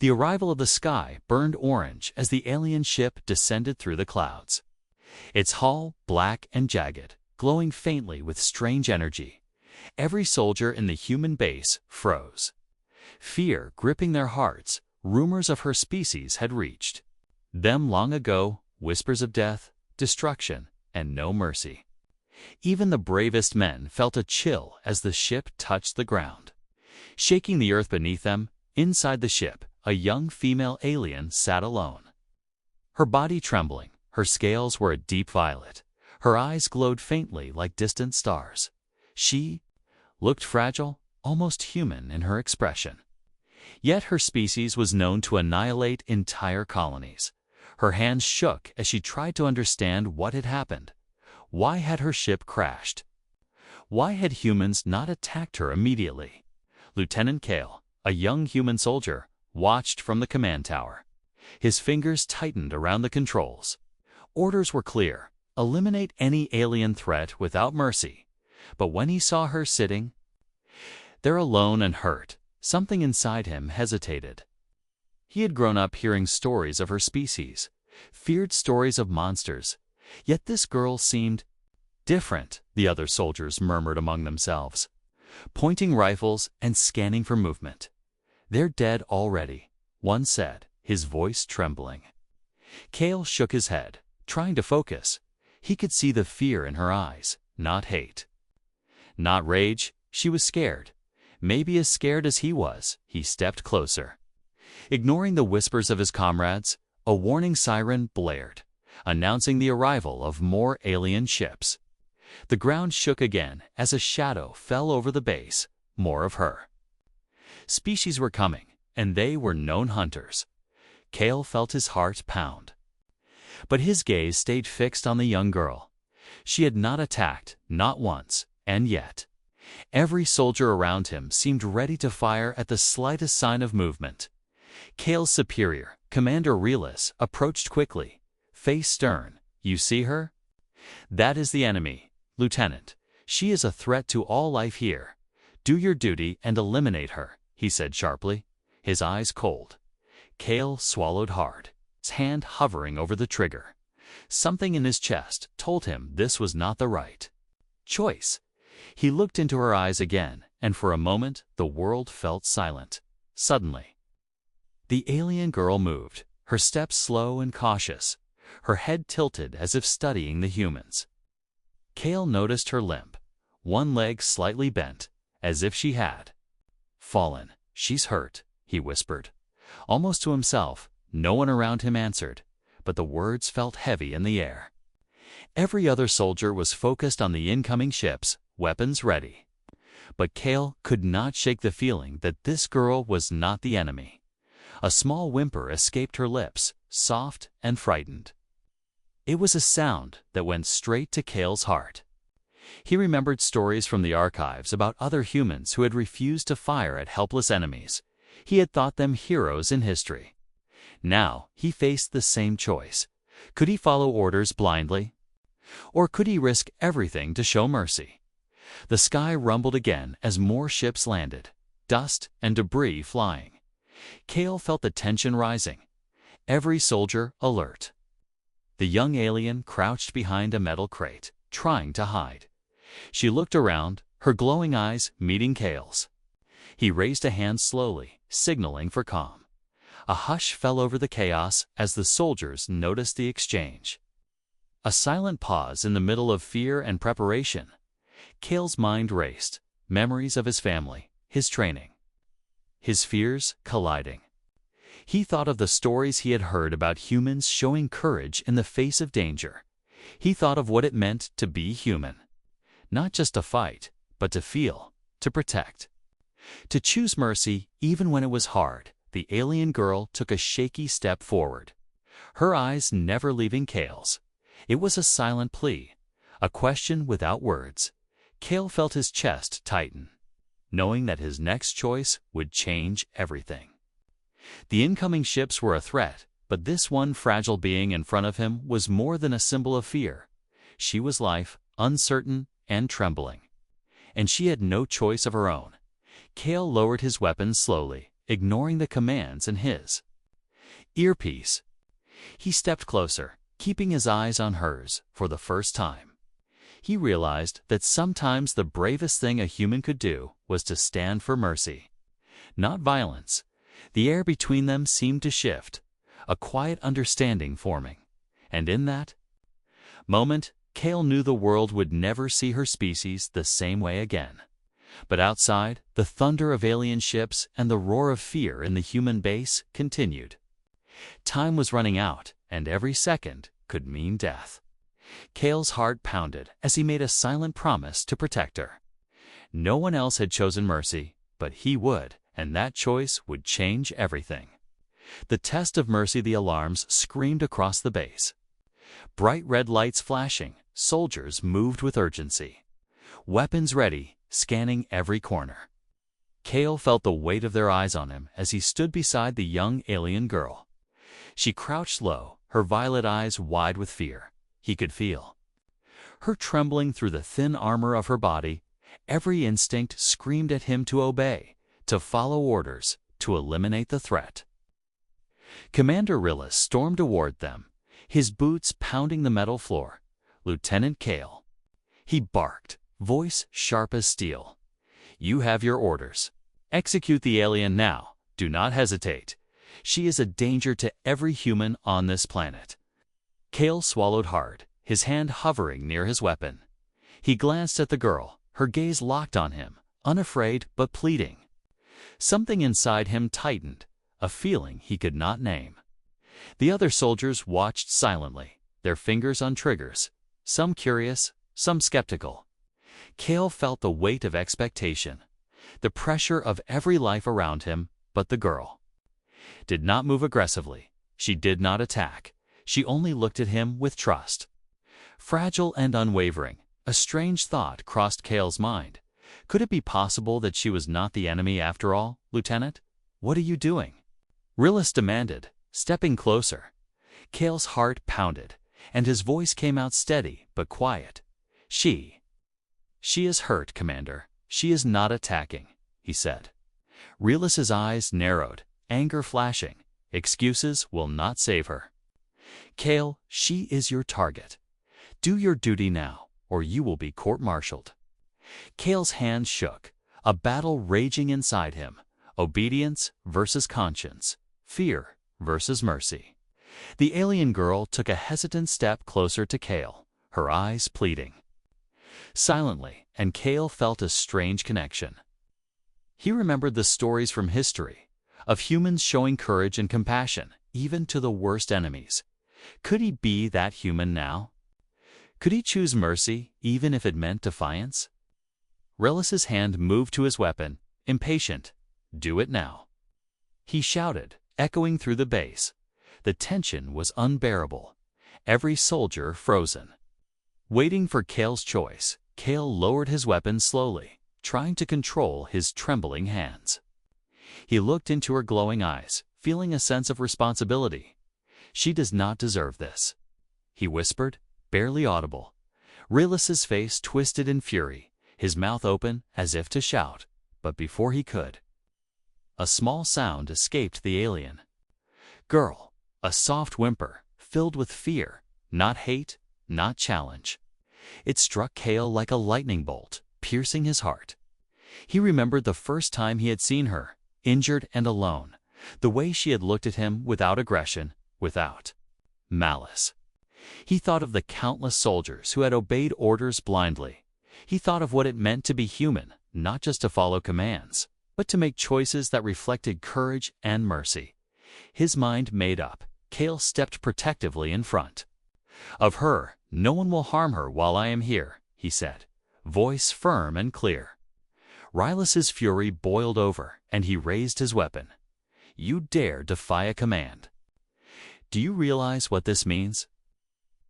The arrival of the sky burned orange as the alien ship descended through the clouds. Its hull, black and jagged, glowing faintly with strange energy. Every soldier in the human base froze. Fear gripping their hearts, rumors of her species had reached them long ago, whispers of death, destruction, and no mercy. Even the bravest men felt a chill as the ship touched the ground. Shaking the earth beneath them, inside the ship, a young female alien sat alone. Her body trembling, her scales were a deep violet. Her eyes glowed faintly like distant stars. She looked fragile, almost human in her expression. Yet her species was known to annihilate entire colonies. Her hands shook as she tried to understand what had happened. Why had her ship crashed? Why had humans not attacked her immediately? Lieutenant Kale, a young human soldier, watched from the command tower. His fingers tightened around the controls. Orders were clear: eliminate any alien threat without mercy. But when he saw her sitting there alone and hurt, something inside him hesitated. He had grown up hearing stories of her species, feared stories of monsters, yet this girl seemed different, the other soldiers murmured among themselves, pointing rifles and scanning for movement. They're dead already, one said, his voice trembling. Kale shook his head, trying to focus. He could see the fear in her eyes, not hate. Not rage, she was scared. Maybe as scared as he was. He stepped closer. Ignoring the whispers of his comrades, a warning siren blared, announcing the arrival of more alien ships. The ground shook again as a shadow fell over the base. More of her species were coming, and they were known hunters. Kale felt his heart pound. But his gaze stayed fixed on the young girl. She had not attacked, not once, and yet every soldier around him seemed ready to fire at the slightest sign of movement. Kale's superior, Commander Ruthless, approached quickly, face stern. You see her? That is the enemy, Lieutenant. She is a threat to all life here. Do your duty and eliminate her, he said sharply, his eyes cold. Kale swallowed hard, his hand hovering over the trigger. Something in his chest told him this was not the right choice. He looked into her eyes again, and for a moment the world felt silent. Suddenly, the alien girl moved, her steps slow and cautious, her head tilted as if studying the humans. Kale noticed her limp, one leg slightly bent, as if she had fallen. She's hurt, he whispered, almost to himself. No one around him answered, but the words felt heavy in the air. Every other soldier was focused on the incoming ships, weapons ready. But Kale could not shake the feeling that this girl was not the enemy. A small whimper escaped her lips, soft and frightened. It was a sound that went straight to Kale's heart. He remembered stories from the archives about other humans who had refused to fire at helpless enemies. He had thought them heroes in history. Now he faced the same choice. Could he follow orders blindly? Or could he risk everything to show mercy? The sky rumbled again as more ships landed, dust and debris flying. Kale felt the tension rising, every soldier alert. The young alien crouched behind a metal crate, trying to hide. She looked around, her glowing eyes meeting Kale's. He raised a hand slowly, signaling for calm. A hush fell over the chaos as the soldiers noticed the exchange. A silent pause in the middle of fear and preparation. Kale's mind raced, memories of his family, his training, his fears colliding. He thought of the stories he had heard about humans showing courage in the face of danger. He thought of what it meant to be human. Not just to fight, but to feel, to protect. To choose mercy even when it was hard. The alien girl took a shaky step forward, her eyes never leaving Kale's. It was a silent plea, a question without words. Kale felt his chest tighten, knowing that his next choice would change everything. The incoming ships were a threat, but this one fragile being in front of him was more than a symbol of fear. She was life, uncertain and trembling. And she had no choice of her own. Kale lowered his weapon slowly, ignoring the commands in his earpiece. He stepped closer, keeping his eyes on hers for the first time. He realized that sometimes the bravest thing a human could do was to stand for mercy, not violence. The air between them seemed to shift, a quiet understanding forming. And in that moment, Kale knew the world would never see her species the same way again. But outside, the thunder of alien ships and the roar of fear in the human base continued. Time was running out, and every second could mean death. Kale's heart pounded as he made a silent promise to protect her. No one else had chosen mercy, but he would, and that choice would change everything. The test of mercy, the alarms screamed across the base. Bright red lights flashing, soldiers moved with urgency. Weapons ready, scanning every corner. Kale felt the weight of their eyes on him as he stood beside the young alien girl. She crouched low, her violet eyes wide with fear. He could feel her trembling through the thin armor of her body. Every instinct screamed at him to obey, to follow orders, to eliminate the threat. Commander Ruthless stormed toward them, his boots pounding the metal floor. "Lieutenant Kale," he barked, voice sharp as steel. "You have your orders. Execute the alien now. Do not hesitate. She is a danger to every human on this planet." Kale swallowed hard, his hand hovering near his weapon. He glanced at the girl, her gaze locked on him, unafraid but pleading. Something inside him tightened, a feeling he could not name. The other soldiers watched silently, their fingers on triggers, some curious, some skeptical. Kale felt the weight of expectation, the pressure of every life around him, but the girl did not move aggressively. She did not attack. She only looked at him with trust. Fragile and unwavering, a strange thought crossed Kale's mind. Could it be possible that she was not the enemy after all? "Lieutenant, what are you doing?" Ruthless demanded, stepping closer. Kale's heart pounded, and his voice came out steady but quiet. She is hurt, Commander. She is not attacking," he said. Ruthless's eyes narrowed, anger flashing. "Excuses will not save her. Kale, she is your target. Do your duty now, or you will be court-martialed." Kale's hands shook, a battle raging inside him. Obedience versus conscience, fear versus mercy. The alien girl took a hesitant step closer to Kale, her eyes pleading. Silently, and Kale felt a strange connection. He remembered the stories from history, of humans showing courage and compassion, even to the worst enemies. Could he be that human now? Could he choose mercy, even if it meant defiance? Ruthless's hand moved to his weapon, impatient. "Do it now," he shouted, echoing through the base. The tension was unbearable, every soldier frozen. Waiting for Kale's choice, Kale lowered his weapon slowly, trying to control his trembling hands. He looked into her glowing eyes, feeling a sense of responsibility. "She does not deserve this," he whispered, barely audible. Ruthless's face twisted in fury, his mouth open as if to shout, but before he could, a small sound escaped the alien. "Girl," a soft whimper, filled with fear, not hate, not challenge. It struck Kale like a lightning bolt, piercing his heart. He remembered the first time he had seen her, injured and alone, the way she had looked at him without aggression, without malice. He thought of the countless soldiers who had obeyed orders blindly. He thought of what it meant to be human, not just to follow commands, but to make choices that reflected courage and mercy. His mind made up, Kale stepped protectively in front. "Of her, no one will harm her while I am here," he said, voice firm and clear. Ruthless's fury boiled over, and he raised his weapon. "You dare defy a command. Do you realize what this means?"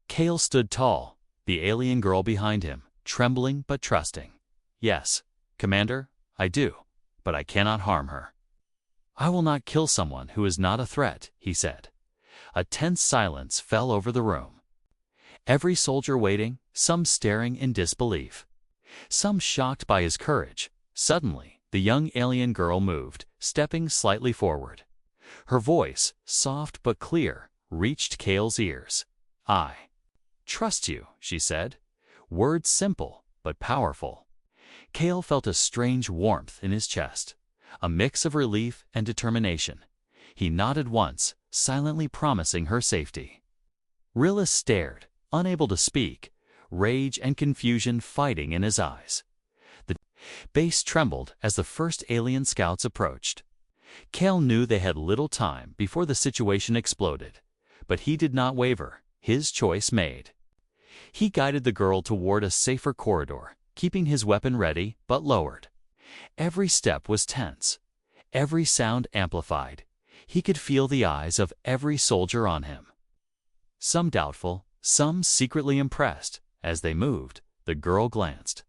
Kale stood tall, the alien girl behind him, trembling but trusting. "Yes, Commander, I do, but I cannot harm her." "I will not kill someone who is not a threat," he said. A tense silence fell over the room. Every soldier waiting, some staring in disbelief, some shocked by his courage. Suddenly, The young alien girl moved, stepping slightly forward. Her voice, soft but clear, reached Kale's ears. "I trust you," she said. Words simple, but powerful. Kale felt a strange warmth in his chest, a mix of relief and determination. He nodded once, silently promising her safety. Ruthless stared, unable to speak, rage and confusion fighting in his eyes. The base trembled as the first alien scouts approached. Kale knew they had little time before the situation exploded, but he did not waver, his choice made. He guided the girl toward a safer corridor, keeping his weapon ready but lowered. Every step was tense, every sound amplified. He could feel the eyes of every soldier on him. Some doubtful, some secretly impressed. As they moved, the girl glanced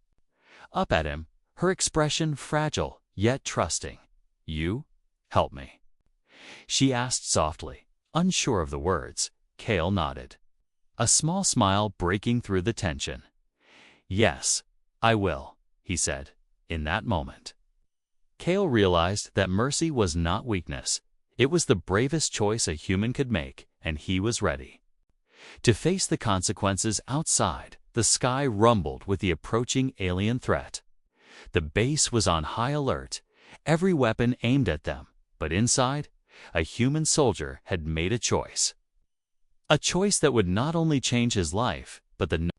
up at him, her expression fragile yet trusting. "You help me?" she asked softly, unsure of the words. Kale nodded, a small smile breaking through the tension. "Yes, I will," he said. In that moment, Kale realized that mercy was not weakness. It was the bravest choice a human could make, and he was ready to face the consequences. Outside, the sky rumbled with the approaching alien threat. The base was on high alert, every weapon aimed at them, but inside, a human soldier had made a choice. A choice that would not only change his life, but the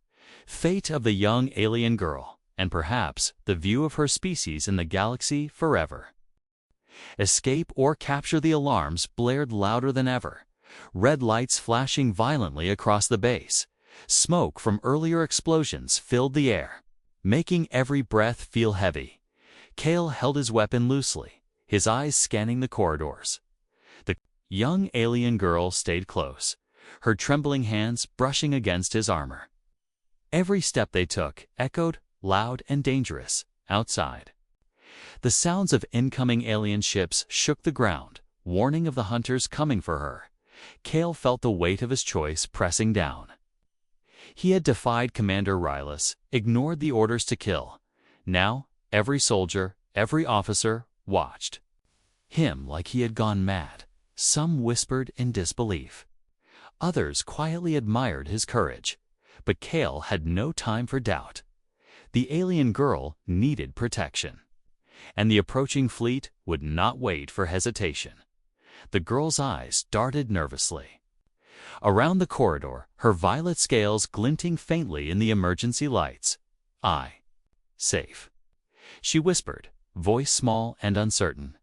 fate of the young alien girl, and perhaps the view of her species in the galaxy forever. Escape or capture. The alarms blared louder than ever, red lights flashing violently across the base. Smoke from earlier explosions filled the air, making every breath feel heavy. Kale held his weapon loosely, his eyes scanning the corridors. The young alien girl stayed close, her trembling hands brushing against his armor. Every step they took echoed, loud and dangerous, outside. The sounds of incoming alien ships shook the ground, warning of the hunters coming for her. Kale felt the weight of his choice pressing down. He had defied Commander Ruthless, ignored the orders to kill. Now, every soldier, every officer, watched him like he had gone mad. Some whispered in disbelief. Others quietly admired his courage. But Kale had no time for doubt. The alien girl needed protection, and the approaching fleet would not wait for hesitation. The girl's eyes darted nervously around the corridor, her violet scales glinting faintly in the emergency lights. "I safe," she whispered, voice small and uncertain.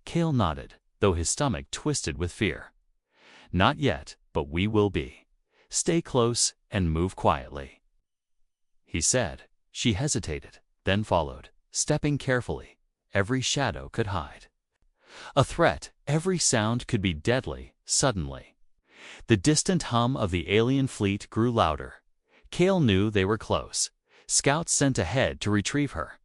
Kale nodded, though his stomach twisted with fear. "Not yet, but we will be. Stay close and move quietly," he said. She hesitated, then followed, stepping carefully. Every shadow could hide a threat, every sound could be deadly. Suddenly, the distant hum of the alien fleet grew louder. Kale knew they were close, scouts sent ahead to retrieve her.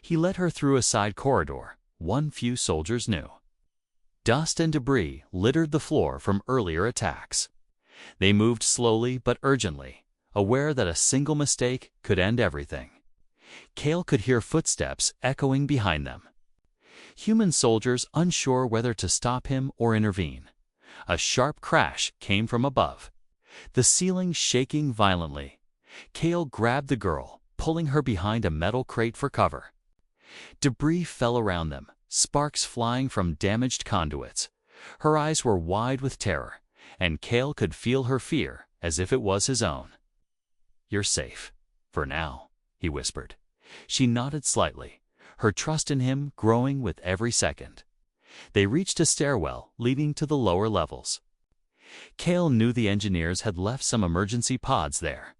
He led her through a side corridor, one few soldiers knew. Dust and debris littered the floor from earlier attacks. They moved slowly but urgently, aware that a single mistake could end everything. Kale could hear footsteps echoing behind them. Human soldiers unsure whether to stop him or intervene. A sharp crash came from above, the ceiling shaking violently. Kale grabbed the girl, pulling her behind a metal crate for cover. Debris fell around them, sparks flying from damaged conduits. Her eyes were wide with terror, and Kale could feel her fear as if it was his own. "You're safe, for now," he whispered. She nodded slightly, her trust in him growing with every second. They reached a stairwell leading to the lower levels. Kale knew the engineers had left some emergency pods there.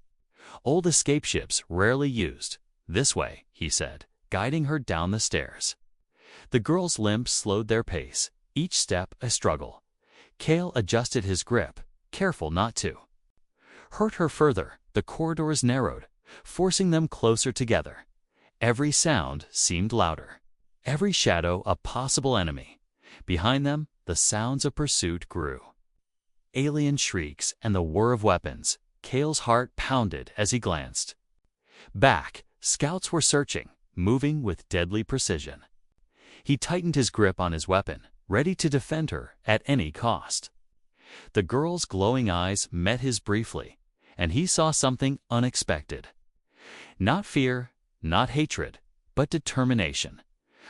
Old escape ships rarely used. "This way," he said, guiding her down the stairs. The girl's limbs slowed their pace, each step a struggle. Kale adjusted his grip, careful not to hurt her further. The corridors narrowed, forcing them closer together. Every sound seemed louder, every shadow a possible enemy. Behind them, the sounds of pursuit grew. Alien shrieks and the whir of weapons. Kale's heart pounded as he glanced back. Scouts were searching, moving with deadly precision. He tightened his grip on his weapon, ready to defend her at any cost. The girl's glowing eyes met his briefly, and he saw something unexpected. Not fear, not hatred, but determination.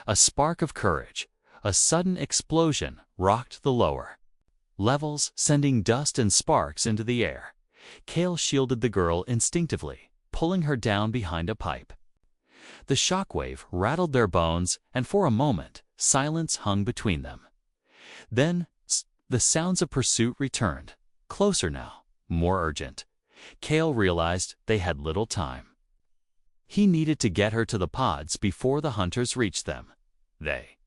A spark of courage. A sudden explosion rocked the lower levels, sending dust and sparks into the air. Kale shielded the girl instinctively, pulling her down behind a pipe. The shockwave rattled their bones, and for a moment, silence hung between them. Then, the sounds of pursuit returned, closer now, more urgent. Kale realized they had little time. He needed to get her to the pods before the hunters reached them. They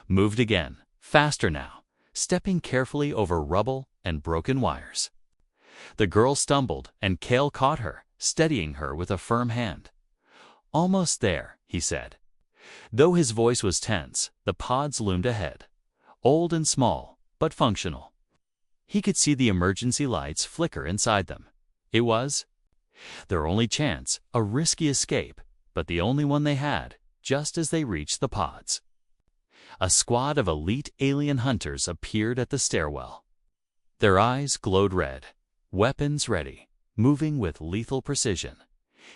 moved again, faster now, stepping carefully over rubble and broken wires. The girl stumbled, and Kale caught her, steadying her with a firm hand. "Almost there," he said. Though his voice was tense, the pods loomed ahead. Old and small, but functional. He could see the emergency lights flicker inside them. It was their only chance, a risky escape, but the only one they had, just as they reached the pods. A squad of elite alien hunters appeared at the stairwell. Their eyes glowed red, weapons ready, moving with lethal precision.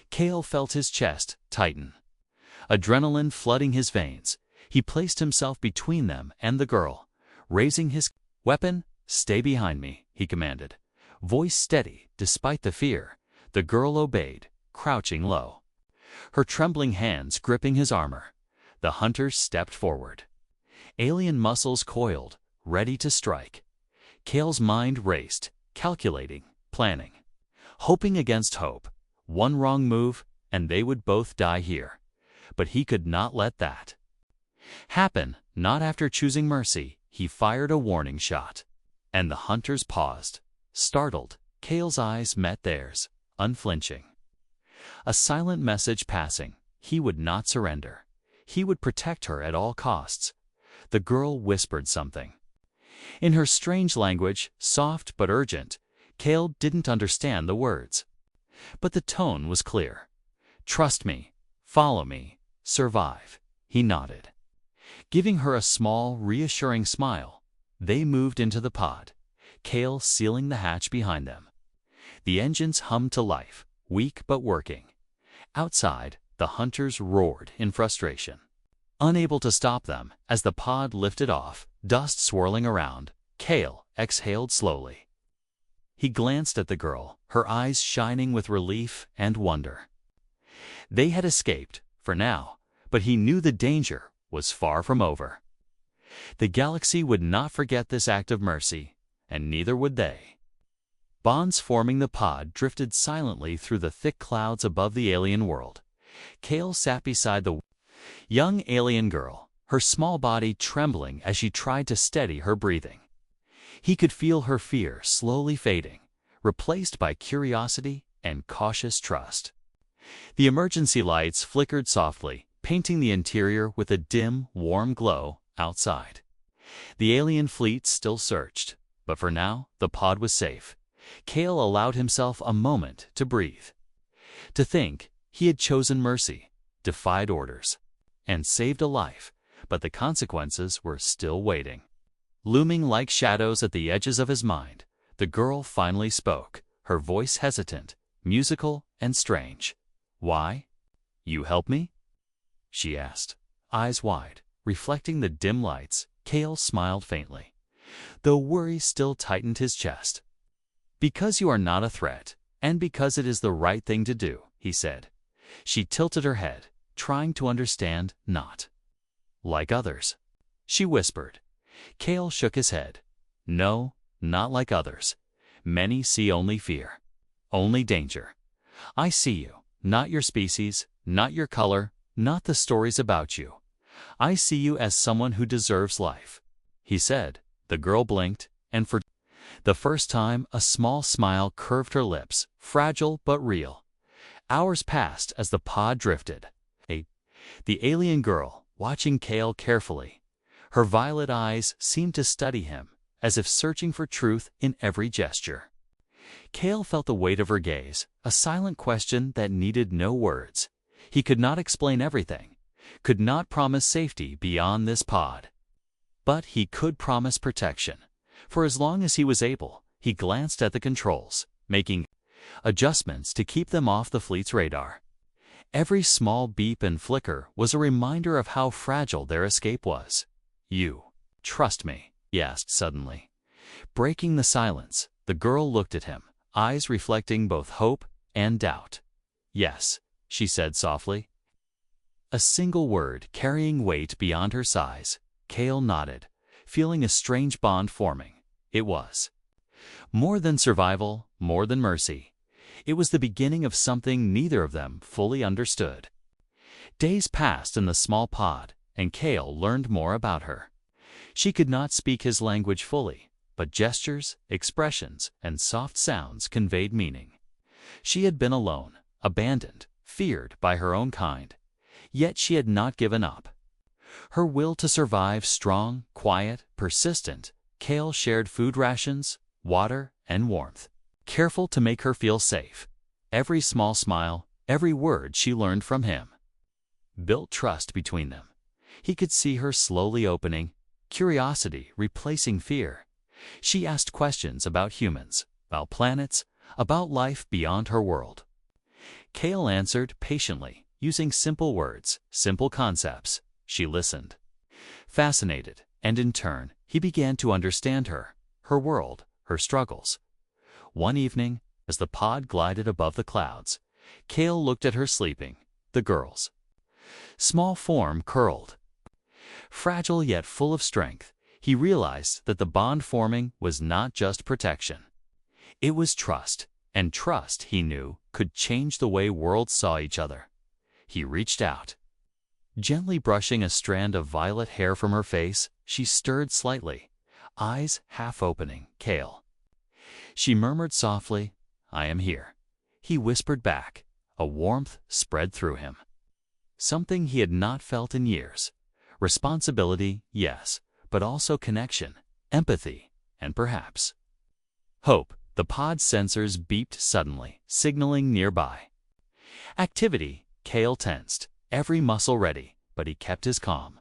Kale felt his chest tighten. Adrenaline flooding his veins, he placed himself between them and the girl. Raising his weapon, "Stay behind me," he commanded. Voice steady, despite the fear. The girl obeyed, crouching low, her trembling hands gripping his armor. The hunters stepped forward. Alien muscles coiled, ready to strike. Kale's mind raced, calculating, planning, hoping against hope. One wrong move, and they would both die here. But he could not let that happen. Not after choosing mercy. He fired a warning shot. And the hunters paused, startled. Kale's eyes met theirs, unflinching. A silent message passing. He would not surrender. He would protect her at all costs. The girl whispered something in her strange language, soft but urgent. Kale didn't understand the words, but the tone was clear. "Trust me, follow me, survive." He nodded, giving her a small, reassuring smile. They moved into the pod, Kale sealing the hatch behind them. The engines hummed to life, weak but working. Outside, the hunters roared in frustration, unable to stop them. As the pod lifted off, dust swirling around, Kale exhaled slowly. He glanced at the girl, her eyes shining with relief and wonder. They had escaped, for now, but he knew the danger was far from over. The galaxy would not forget this act of mercy, and neither would they. Bonds forming the pod drifted silently through the thick clouds above the alien world. Kale sat beside the young alien girl, her small body trembling as she tried to steady her breathing. He could feel her fear slowly fading, replaced by curiosity and cautious trust. The emergency lights flickered softly, painting the interior with a dim, warm glow outside. The alien fleet still searched, but for now, the pod was safe. Kale allowed himself a moment to breathe. To think he had chosen mercy, defied orders, and saved a life, but the consequences were still waiting. Looming like shadows at the edges of his mind, the girl finally spoke, her voice hesitant, musical, and strange. "Why? You help me?" she asked, eyes wide, reflecting the dim lights. Kale smiled faintly, though worry still tightened his chest. "Because you are not a threat, and because it is the right thing to do," he said. She tilted her head, trying to understand. "Not like others," she whispered. Kale shook his head. "No, not like others. Many see only fear, only danger. I see you, not your species, not your color, not the stories about you. I see you as someone who deserves life," he said. The girl blinked, and for the first time a small smile curved her lips, fragile but real. Hours passed as the pod drifted. The alien girl, watching Kale carefully. Her violet eyes seemed to study him, as if searching for truth in every gesture. Kale felt the weight of her gaze, a silent question that needed no words. He could not explain everything, could not promise safety beyond this pod. But he could promise protection. For as long as he was able, he glanced at the controls, making adjustments to keep them off the fleet's radar. Every small beep and flicker was a reminder of how fragile their escape was. "You trust me?" he asked suddenly. Breaking the silence, the girl looked at him, eyes reflecting both hope and doubt. "Yes," she said softly. A single word carrying weight beyond her size. Cale nodded, feeling a strange bond forming. It was more than survival, more than mercy. It was the beginning of something neither of them fully understood. Days passed in the small pod, and Cale learned more about her. She could not speak his language fully, but gestures, expressions, and soft sounds conveyed meaning. She had been alone, abandoned, feared by her own kind, yet she had not given up. Her will to survive strong, quiet, persistent, Cale shared food rations, water, and warmth, careful to make her feel safe. Every small smile, every word she learned from him, built trust between them. He could see her slowly opening, curiosity replacing fear. She asked questions about humans, about planets, about life beyond her world. Cale answered patiently, using simple words, simple concepts. She listened, fascinated, and in turn, he began to understand her, her world, her struggles. One evening, as the pod glided above the clouds, Cale looked at her sleeping, the girl's small form curled. Fragile yet full of strength, he realized that the bond forming was not just protection. It was trust, and trust, he knew, could change the way worlds saw each other. He reached out. Gently brushing a strand of violet hair from her face, she stirred slightly, eyes half opening. "Cale." She murmured softly, "I am here." He whispered back. A warmth spread through him. Something he had not felt in years. Responsibility, yes, but also connection, empathy, and perhaps hope. The pod's sensors beeped suddenly, signaling nearby activity. Cale tensed, every muscle ready, but he kept his calm.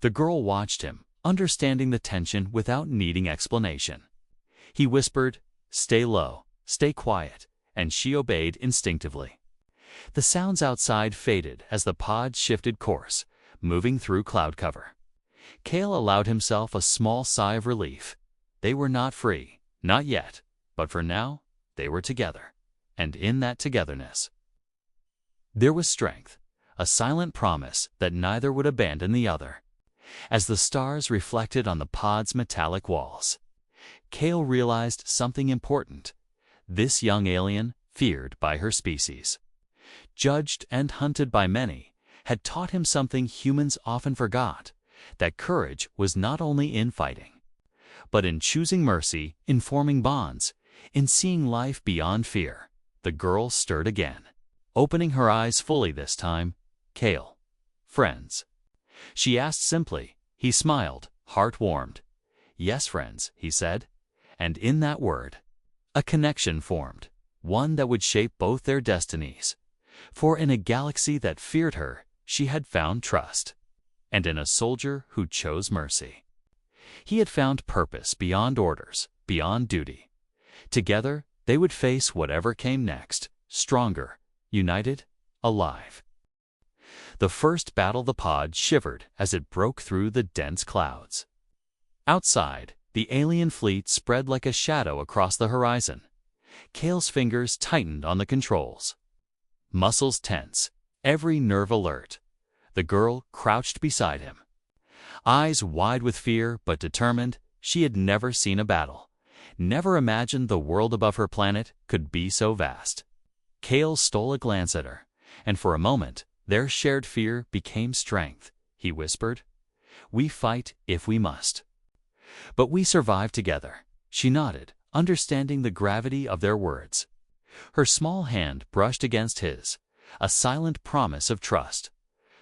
The girl watched him, understanding the tension without needing explanation. He whispered, "Stay low, stay quiet," and she obeyed instinctively. The sounds outside faded as the pod shifted course, moving through cloud cover. Cale allowed himself a small sigh of relief. They were not free, not yet, but for now, they were together. And in that togetherness, there was strength, a silent promise that neither would abandon the other. As the stars reflected on the pod's metallic walls, Cale realized something important. This young alien, feared by her species, judged and hunted by many, had taught him something humans often forgot, that courage was not only in fighting, but in choosing mercy, in forming bonds, in seeing life beyond fear. The girl stirred again, opening her eyes fully this time. "Cale, friends?" she asked simply. He smiled, heart warmed. "Yes, friends," he said. And in that word, a connection formed, one that would shape both their destinies. For in a galaxy that feared her, she had found trust. And in a soldier who chose mercy, he had found purpose beyond orders, beyond duty. Together, they would face whatever came next, stronger, united, alive. The first battle. The pod shivered as it broke through the dense clouds. Outside, the alien fleet spread like a shadow across the horizon. Cale's fingers tightened on the controls, muscles tense, every nerve alert. The girl crouched beside him, eyes wide with fear but determined. She had never seen a battle, never imagined the world above her planet could be so vast. Cale stole a glance at her, and for a moment, their shared fear became strength. He whispered, "We fight if we must, but we survive together." She nodded, understanding the gravity of their words. Her small hand brushed against his, a silent promise of trust.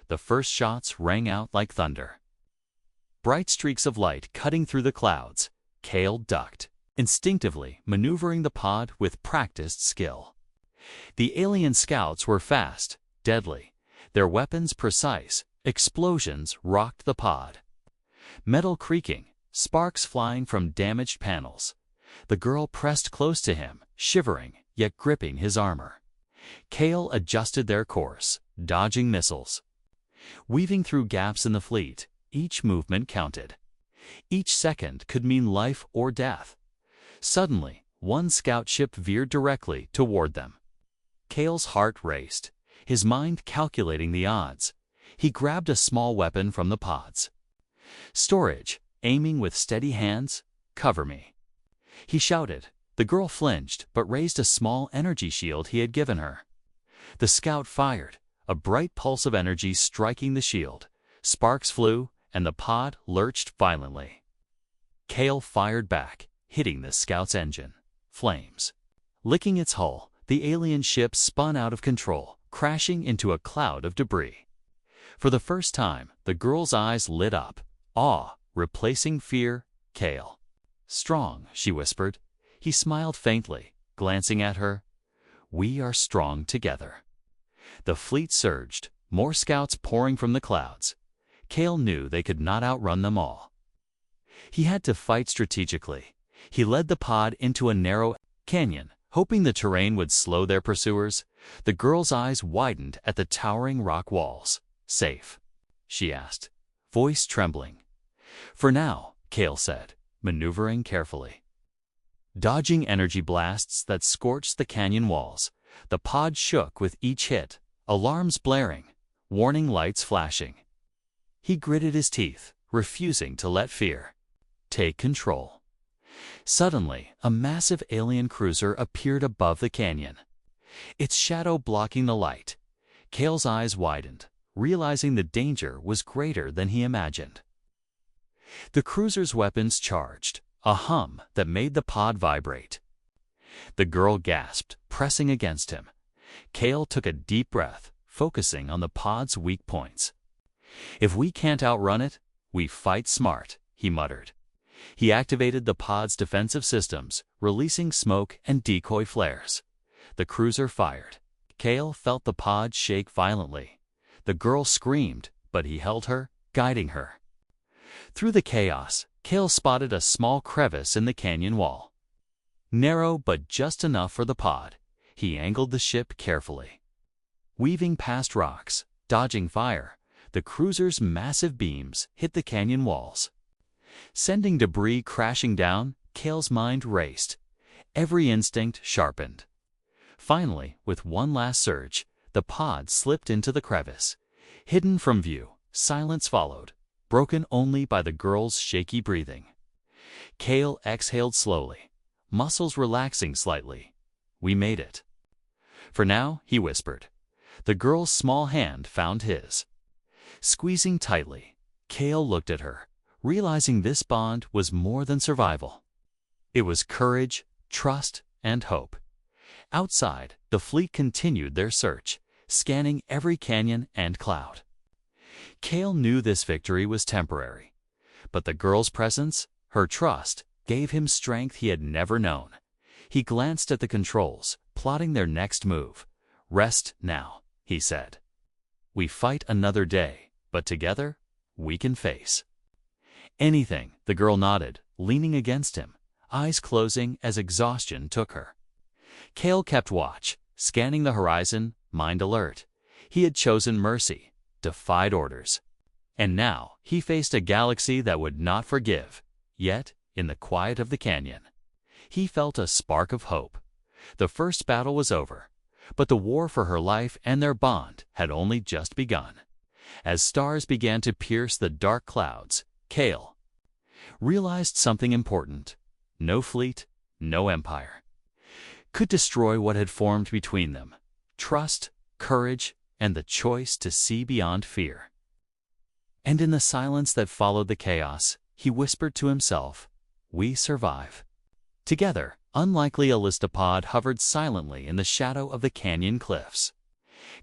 The first shots rang out like thunder, bright streaks of light cutting through the clouds. Cale ducked, instinctively maneuvering the pod with practiced skill. The alien scouts were fast, deadly, their weapons precise, Explosions rocked the pod. Metal creaking, sparks flying from damaged panels. The girl pressed close to him, shivering, yet gripping his armor. Kale adjusted their course, dodging missiles. Weaving through gaps in the fleet, each movement counted. Each second could mean life or death. Suddenly, one scout ship veered directly toward them. Kale's heart raced, his mind calculating the odds. He grabbed a small weapon from the pods. "Storage," aiming with steady hands. "Cover me." He shouted. The girl flinched, but raised a small energy shield he had given her. The scout fired, a bright pulse of energy striking the shield. Sparks flew, and the pod lurched violently. Kale fired back, hitting the scout's engine. Flames. Licking its hull, the alien ship spun out of control, crashing into a cloud of debris. For the first time, the girl's eyes lit up, awe replacing fear. "Kale." "Strong," she whispered. He smiled faintly, glancing at her. "We are strong together." The fleet surged, more scouts pouring from the clouds. Kale knew they could not outrun them all. He had to fight strategically. He led the pod into a narrow canyon, hoping the terrain would slow their pursuers. The girl's eyes widened at the towering rock walls. "Safe?" she asked, voice trembling. "For now," Kale said, maneuvering carefully. Dodging energy blasts that scorched the canyon walls, the pod shook with each hit, alarms blaring, warning lights flashing. He gritted his teeth, refusing to let fear take control. Suddenly, a massive alien cruiser appeared above the canyon, its shadow blocking the light. Kale's eyes widened, realizing the danger was greater than he imagined. The cruiser's weapons charged, a hum that made the pod vibrate. The girl gasped, pressing against him. Kale took a deep breath, focusing on the pod's weak points. "If we can't outrun it, we fight smart," he muttered. He activated the pod's defensive systems, releasing smoke and decoy flares. The cruiser fired. Kale felt the pod shake violently. The girl screamed, but he held her, guiding her. Through the chaos, Kale spotted a small crevice in the canyon wall. Narrow but just enough for the pod, he angled the ship carefully. Weaving past rocks, dodging fire, the cruiser's massive beams hit the canyon walls. Sending debris crashing down, Kale's mind raced, every instinct sharpened. Finally, with one last surge, the pod slipped into the crevice. Hidden from view, silence followed, broken only by the girl's shaky breathing. Kale exhaled slowly, muscles relaxing slightly. "We made it." "For now," he whispered. The girl's small hand found his. Squeezing tightly, Kale looked at her, realizing this bond was more than survival. It was courage, trust, and hope. Outside, the fleet continued their search, scanning every canyon and cloud. Kale knew this victory was temporary, but the girl's presence, her trust, gave him strength he had never known. He glanced at the controls, plotting their next move. "Rest now," he said. "We fight another day, but together, we can face anything." The girl nodded, leaning against him, eyes closing as exhaustion took her. Kale kept watch, scanning the horizon, mind alert. He had chosen mercy, defied orders. And now he faced a galaxy that would not forgive. Yet, in the quiet of the canyon, he felt a spark of hope. The first battle was over, but the war for her life and their bond had only just begun. As stars began to pierce the dark clouds, Kale realized something important. No fleet, no empire could destroy what had formed between them: trust, courage, and the choice to see beyond fear. And in the silence that followed the chaos, he whispered to himself, "We survive together." Unlikely a pod hovered silently in the shadow of the canyon cliffs.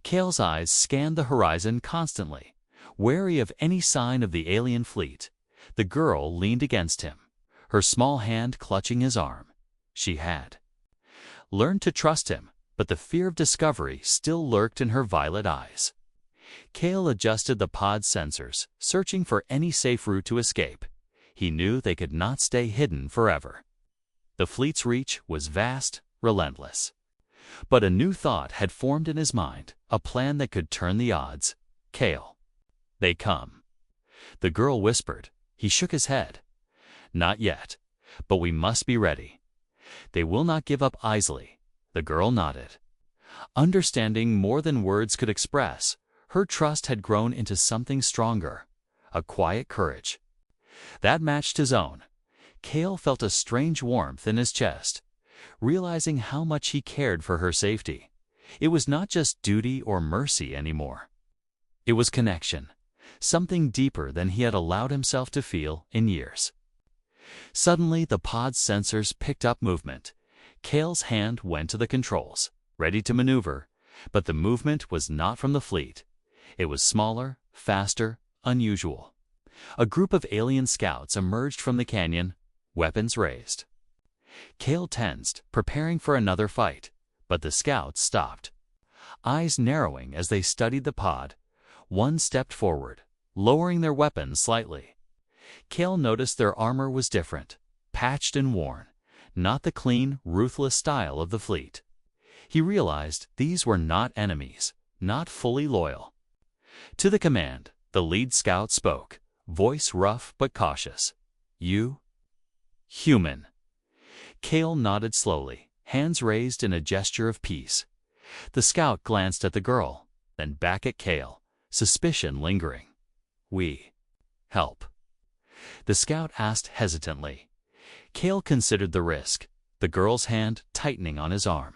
Kale's eyes scanned the horizon constantly, wary of any sign of the alien fleet. The girl leaned against him, her small hand clutching his arm. She had learned to trust him, but the fear of discovery still lurked in her violet eyes. Kale adjusted the pod's sensors, searching for any safe route to escape. He knew they could not stay hidden forever. The fleet's reach was vast, relentless. But a new thought had formed in his mind, a plan that could turn the odds. Kale. They come. The girl whispered. He shook his head. Not yet, but we must be ready. They will not give up easily. The girl nodded. Understanding more than words could express, her trust had grown into something stronger, a quiet courage. That matched his own. Kale felt a strange warmth in his chest, realizing how much he cared for her safety. It was not just duty or mercy anymore. It was connection, something deeper than he had allowed himself to feel in years. Suddenly, the pod's sensors picked up movement. Kale's hand went to the controls, ready to maneuver, but the movement was not from the fleet. It was smaller, faster, unusual. A group of alien scouts emerged from the canyon, weapons raised. Kale tensed, preparing for another fight, but the scouts stopped. Eyes narrowing as they studied the pod, one stepped forward, lowering their weapons slightly. Kale noticed their armor was different, patched and worn, not the clean, ruthless style of the fleet. He realized these were not enemies, not fully loyal. To the command, the lead scout spoke, voice rough but cautious. You? Human. Kale nodded slowly, hands raised in a gesture of peace. The scout glanced at the girl, then back at Kale, suspicion lingering. We help. The scout asked hesitantly. Kale considered the risk, the girl's hand tightening on his arm.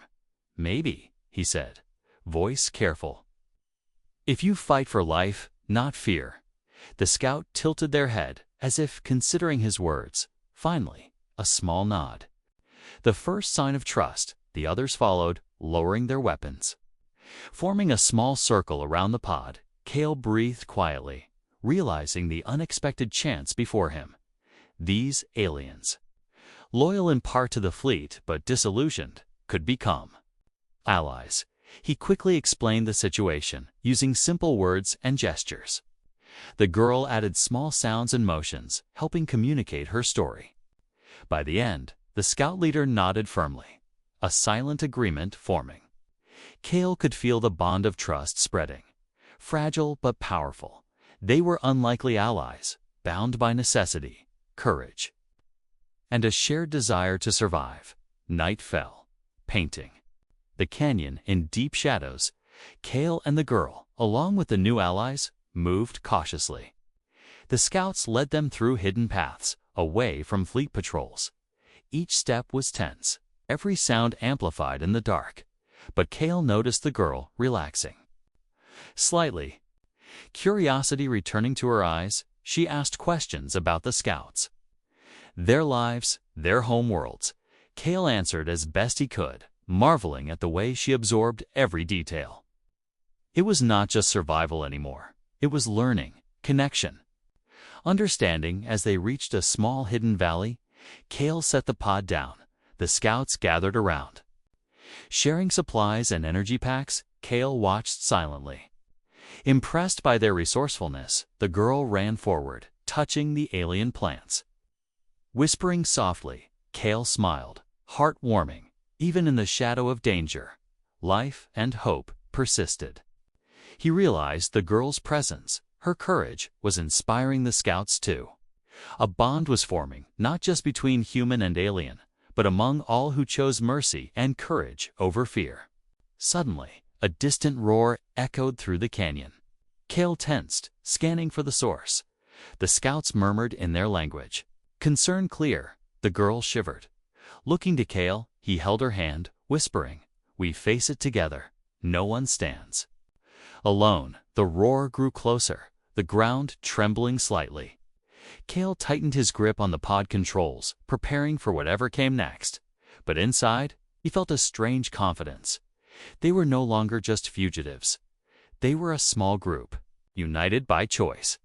Maybe, he said, voice careful. If you fight for life, not fear. The scout tilted their head, as if considering his words. Finally, a small nod. The first sign of trust, the others followed, lowering their weapons. Forming a small circle around the pod, Kale breathed quietly, realizing the unexpected chance before him. These aliens, loyal in part to the fleet but disillusioned, could become allies. He quickly explained the situation, using simple words and gestures. The girl added small sounds and motions, helping communicate her story. By the end, the scout leader nodded firmly, a silent agreement forming. Kale could feel the bond of trust spreading. Fragile but powerful, they were unlikely allies, bound by necessity, courage, and a shared desire to survive. Night fell, painting the canyon in deep shadows. Kale and the girl, along with the new allies, moved cautiously. The scouts led them through hidden paths, away from fleet patrols. Each step was tense, every sound amplified in the dark. But Kale noticed the girl relaxing. Slightly. Curiosity returning to her eyes, she asked questions about the scouts. Their lives, their home worlds. Kale answered as best he could, marveling at the way she absorbed every detail. It was not just survival anymore. It was learning, connection, understanding. As they reached a small hidden valley, Kale set the pod down. The scouts gathered around. Sharing supplies and energy packs, Kale watched silently. Impressed by their resourcefulness, the girl ran forward, touching the alien plants. Whispering softly, Kale smiled, heart warming. Even in the shadow of danger, life and hope persisted. He realized the girl's presence, her courage, was inspiring the scouts too. A bond was forming, not just between human and alien, but among all who chose mercy and courage over fear. Suddenly, a distant roar echoed through the canyon. Kale tensed, scanning for the source. The scouts murmured in their language. Concern clear, the girl shivered. Looking to Kale, he held her hand, whispering, "We face it together. No one stands alone." The roar grew closer, the ground trembling slightly. Kale tightened his grip on the pod controls, preparing for whatever came next. But inside, he felt a strange confidence. They were no longer just fugitives. They were a small group, united by choice.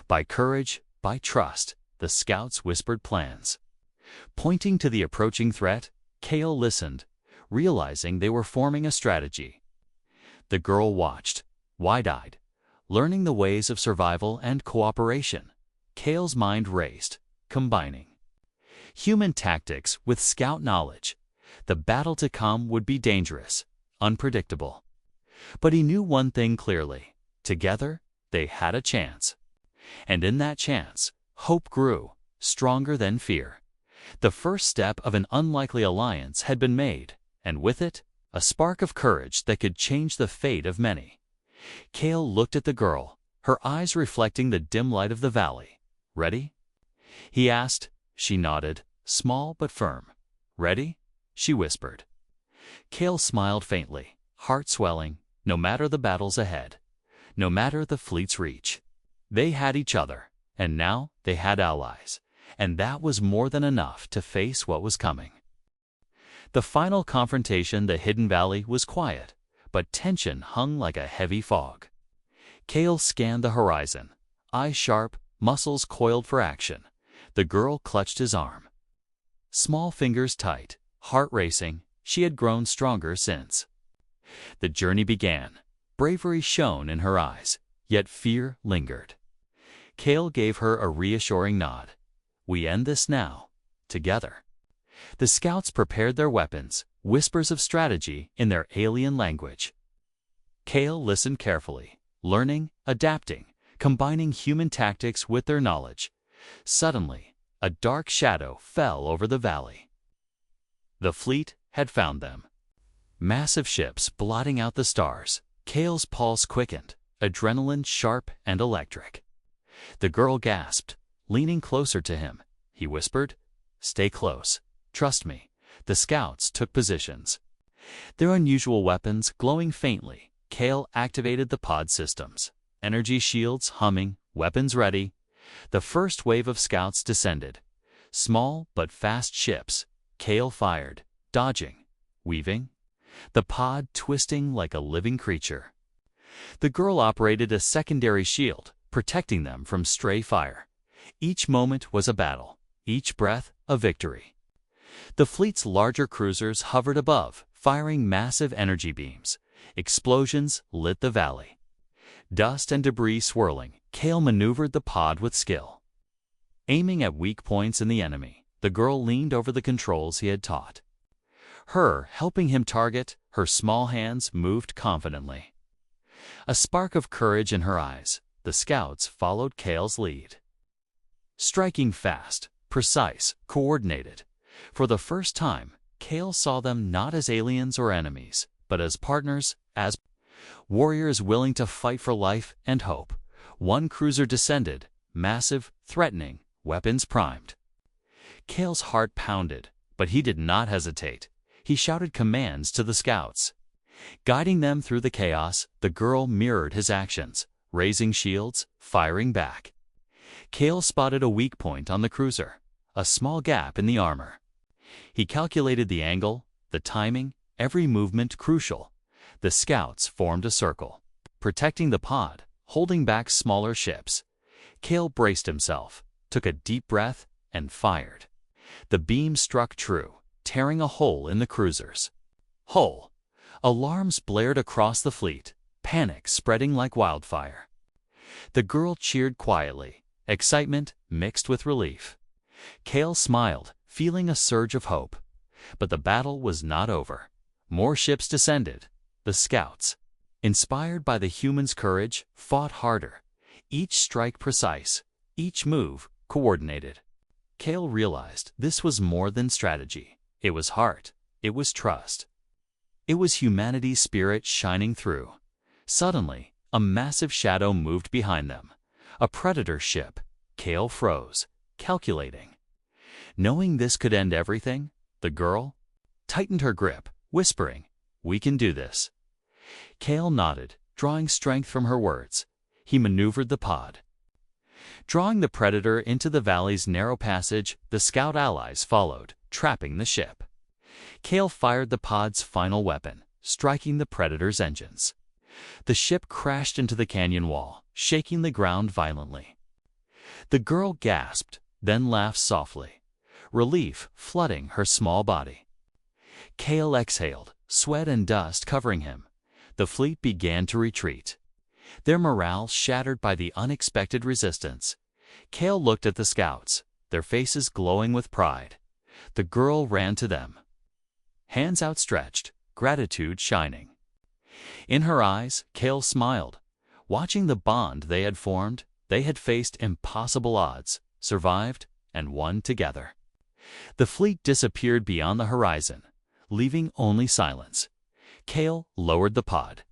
By courage, by trust, the scouts whispered plans. Pointing to the approaching threat, Kale listened, realizing they were forming a strategy. The girl watched, wide-eyed, learning the ways of survival and cooperation. Kale's mind raced, combining human tactics with scout knowledge. The battle to come would be dangerous, unpredictable. But he knew one thing clearly. Together, they had a chance. And in that chance, hope grew, stronger than fear. The first step of an unlikely alliance had been made, and with it, a spark of courage that could change the fate of many. Kale looked at the girl, her eyes reflecting the dim light of the valley. "Ready?" he asked. She nodded, small but firm. "Ready?" she whispered. Kale smiled faintly, heart swelling. No matter the battles ahead, no matter the fleet's reach, they had each other, and now they had allies, and that was more than enough to face what was coming. The final confrontation, the hidden valley, was quiet, but tension hung like a heavy fog. Kale scanned the horizon, eyes sharp, muscles coiled for action. The girl clutched his arm. Small fingers tight, heart racing, she had grown stronger since. The journey began. Bravery shone in her eyes, yet fear lingered. Kale gave her a reassuring nod. "We end this now, together." The scouts prepared their weapons, whispers of strategy in their alien language. Kale listened carefully, learning, adapting, combining human tactics with their knowledge. Suddenly, a dark shadow fell over the valley. The fleet had found them. Massive ships blotting out the stars. Kale's pulse quickened, adrenaline sharp and electric. The girl gasped, leaning closer to him. He whispered, "Stay close. Trust me." The scouts took positions. Their unusual weapons glowing faintly. Kale activated the pod systems. Energy shields humming, weapons ready. The first wave of scouts descended. Small but fast ships. Kale fired, dodging, weaving, the pod twisting like a living creature. The girl operated a secondary shield, protecting them from stray fire. Each moment was a battle, each breath a victory. The fleet's larger cruisers hovered above, firing massive energy beams. Explosions lit the valley. Dust and debris swirling, Kale maneuvered the pod with skill. Aiming at weak points in the enemy, the girl leaned over the controls he had taught. Her helping him target, her small hands moved confidently. A spark of courage in her eyes, the scouts followed Kale's lead. Striking fast, precise, coordinated. For the first time, Kale saw them not as aliens or enemies, but as partners, as warriors willing to fight for life and hope. One cruiser descended, massive, threatening, weapons primed. Kale's heart pounded, but he did not hesitate. He shouted commands to the scouts. Guiding them through the chaos, the girl mirrored his actions, raising shields, firing back. Kale spotted a weak point on the cruiser, a small gap in the armor. He calculated the angle, the timing, every movement crucial. The scouts formed a circle, protecting the pod, holding back smaller ships. Kale braced himself, took a deep breath, and fired. The beam struck true, tearing a hole in the cruiser's hull. Alarms blared across the fleet, panic spreading like wildfire. The girl cheered quietly, excitement mixed with relief. Kale smiled, feeling a surge of hope. But the battle was not over. More ships descended. The scouts, inspired by the humans' courage, fought harder. Each strike precise, each move coordinated. Kale realized this was more than strategy. It was heart. It was trust. It was humanity's spirit shining through. Suddenly, a massive shadow moved behind them. A predator ship. Kale froze, calculating. Knowing this could end everything, the girl tightened her grip, whispering, "We can do this." Kale nodded, drawing strength from her words. He maneuvered the pod. Drawing the predator into the valley's narrow passage, the scout allies followed, trapping the ship. Kale fired the pod's final weapon, striking the predator's engines. The ship crashed into the canyon wall, shaking the ground violently. The girl gasped, then laughed softly, relief flooding her small body. Kale exhaled, sweat and dust covering him. The fleet began to retreat. their morale shattered by the unexpected resistance. Kale looked at the scouts, their faces glowing with pride. The girl ran to them, hands outstretched, gratitude shining. In her eyes, Kale smiled. Watching the bond they had formed, they had faced impossible odds, survived, and won together. The fleet disappeared beyond the horizon, leaving only silence. Kale lowered the pod.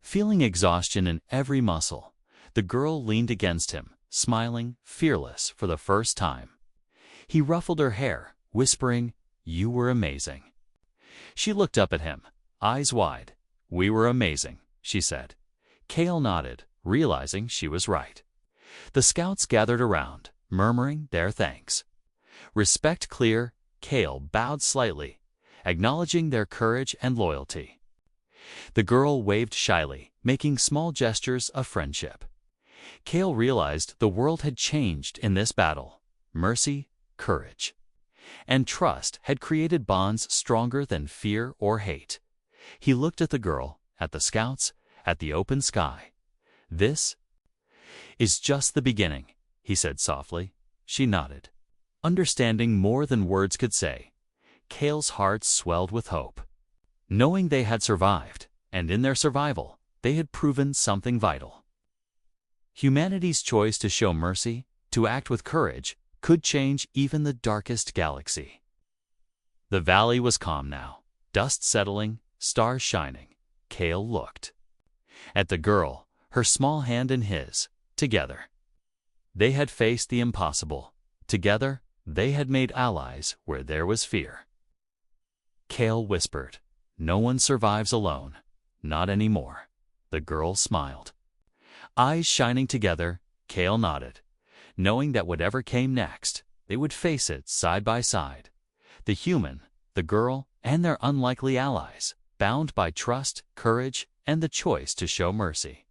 Feeling exhaustion in every muscle, the girl leaned against him, smiling, fearless for the first time. He ruffled her hair, whispering, "You were amazing." She looked up at him, eyes wide. "We were amazing," she said. Kale nodded, realizing she was right. The scouts gathered around, murmuring their thanks. Respect clear, Kale bowed slightly, acknowledging their courage and loyalty. The girl waved shyly, making small gestures of friendship. Kale realized the world had changed in this battle. Mercy, courage, and trust had created bonds stronger than fear or hate. He looked at the girl, at the scouts, at the open sky. "This is just the beginning," he said softly. She nodded, understanding more than words could say. Kale's heart swelled with hope. Knowing they had survived, and in their survival, they had proven something vital. Humanity's choice to show mercy, to act with courage, could change even the darkest galaxy. The valley was calm now, dust settling, stars shining. Kale looked at the girl, her small hand in his. Together, they had faced the impossible. Together, they had made allies where there was fear. Kale whispered, "No one survives alone. Not anymore." The girl smiled. Eyes shining together, Kale nodded, knowing that whatever came next, they would face it side by side. The human, the girl, and their unlikely allies, bound by trust, courage, and the choice to show mercy.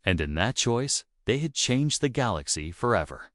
And in that choice, they had changed the galaxy forever.